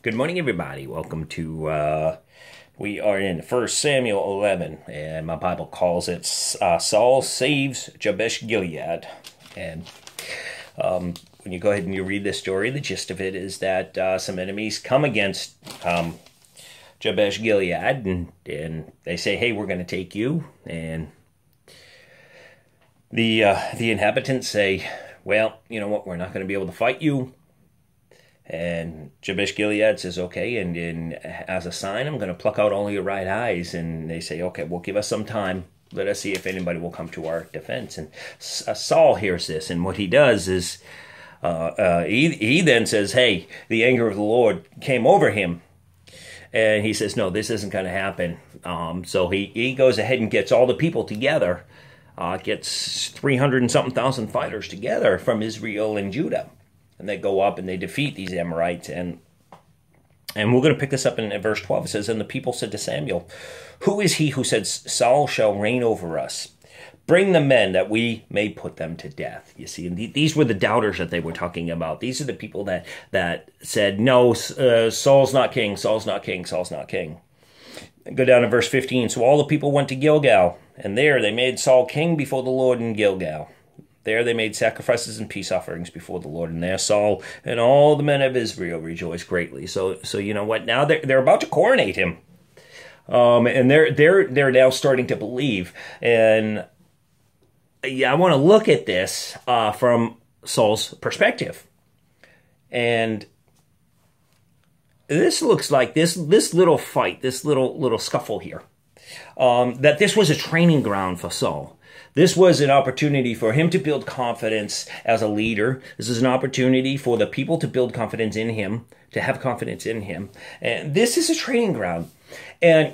Good morning, everybody. Welcome to, we are in 1 Samuel 11, and my Bible calls it Saul Saves Jabesh Gilead. And when you go ahead and you read this story, the gist of it is that some enemies come against Jabesh Gilead, and they say, hey, we're going to take you. And the inhabitants say, well, you know what, we're not going to be able to fight you. And Jabesh Gilead says, okay, and as a sign, I'm going to pluck out all your right eyes. And they say, okay, well, give us some time. Let us see if anybody will come to our defense. And Saul hears this, and what he does is he then says, hey, the anger of the Lord came over him. And he says, no, this isn't going to happen. So he goes ahead and gets all the people together, gets 300 and something thousand fighters together from Israel and Judah. And they go up and they defeat these Amorites. And we're going to pick this up in verse 12. It says, and the people said to Samuel, who is he who said, Saul shall reign over us? Bring the men that we may put them to death. You see, and these were the doubters that they were talking about. These are the people that said, no, Saul's not king, Saul's not king, Saul's not king. Go down to verse 15. So all the people went to Gilgal, and there they made Saul king before the Lord in Gilgal. There they made sacrifices and peace offerings before the Lord, and there Saul and all the men of Israel rejoiced greatly. So you know what? Now they're about to coronate him, and they're now starting to believe. And yeah, I want to look at this from Saul's perspective, and this looks like this little fight, this little scuffle here, that this was a training ground for Saul. This was an opportunity for him to build confidence as a leader. This is an opportunity for the people to build confidence in him, to have confidence in him. And this is a training ground. And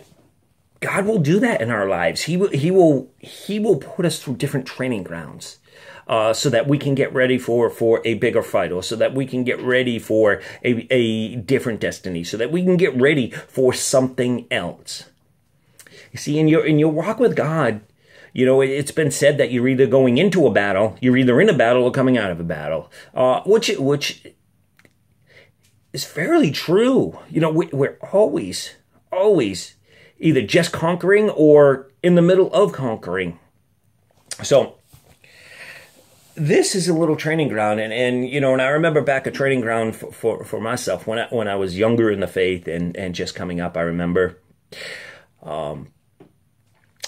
God will do that in our lives. He will put us through different training grounds so that we can get ready for a bigger fight, or so that we can get ready for a different destiny, so that we can get ready for something else. You see, in your walk with God, you know, it's been said that you're either going into a battle, you're either in a battle or coming out of a battle, which is fairly true. You know, we're always either just conquering or in the middle of conquering. So this is a little training ground, and you know, and I remember back a training ground for myself when I was younger in the faith and just coming up. I remember.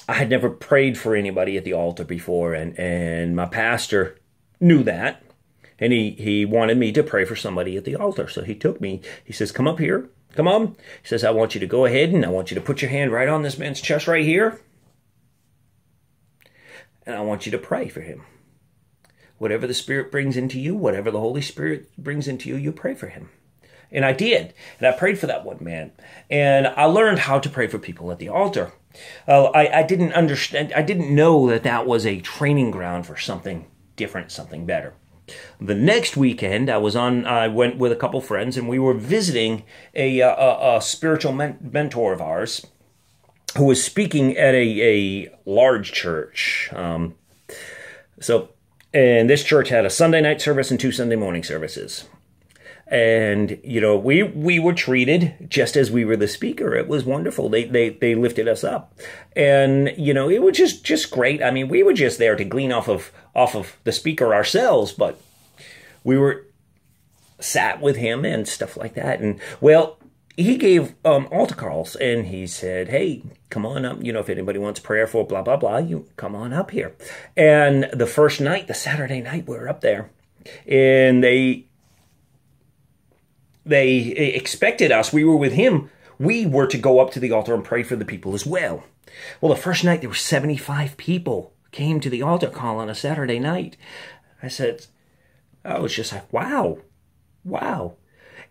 I had never prayed for anybody at the altar before, and my pastor knew that, and he wanted me to pray for somebody at the altar. So he took me, he says, come up here, come on. He says, I want you to go ahead and I want you to put your hand right on this man's chest right here, and I want you to pray for him. Whatever the Spirit brings into you, whatever the Holy Spirit brings into you, you pray for him. And I did, and I prayed for that one man, and I learned how to pray for people at the altar. I didn't understand. I didn't know that was a training ground for something different, something better. The next weekend, I went with a couple friends, and we were visiting a spiritual mentor of ours who was speaking at a large church. And this church had a Sunday night service and 2 Sunday morning services. And, you know, we were treated just as we were the speaker. It was wonderful. They lifted us up. And, you know, it was just great. I mean, we were just there to glean off of the speaker ourselves, but we were sat with him and stuff like that. And, well, he gave altar calls, and he said, hey, come on up. You know, if anybody wants prayer for blah, blah, blah, you come on up here. And the first night, the Saturday night, we were up there, and they expected us. We were with him. We were to go up to the altar and pray for the people as well. Well, the first night there were 75 people came to the altar call on a Saturday night. I was just like, wow.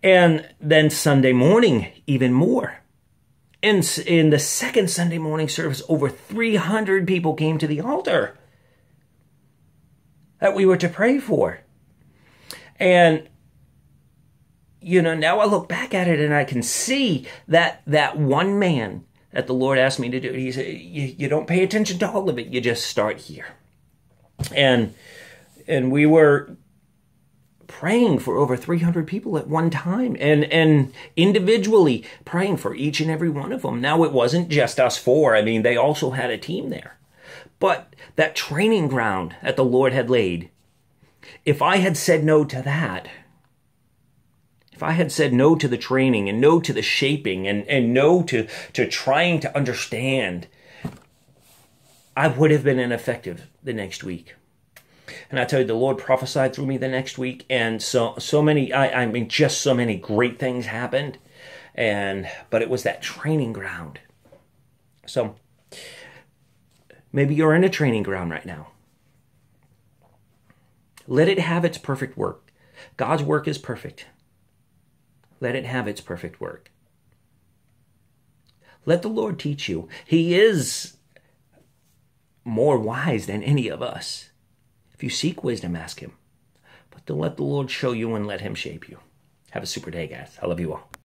And then Sunday morning, even more. And in the second Sunday morning service, over 300 people came to the altar that we were to pray for. And you know, now I look back at it and I can see that one man that the Lord asked me to do. He said, you don't pay attention to all of it. You just start here. And we were praying for over 300 people at one time and individually praying for each and every one of them. Now, it wasn't just us four. I mean, they also had a team there. But that training ground that the Lord had laid, if I had said no to that, if I had said no to the training and no to the shaping and no to trying to understand, I would have been ineffective the next week. And I tell you, the Lord prophesied through me the next week, and so many, I mean, just so many great things happened. But it was that training ground. So maybe you're in a training ground right now. Let it have its perfect work. God's work is perfect. Let it have its perfect work. Let the Lord teach you. He is more wise than any of us. If you seek wisdom, ask him. But to let the Lord show you and let him shape you. Have a super day, guys. I love you all.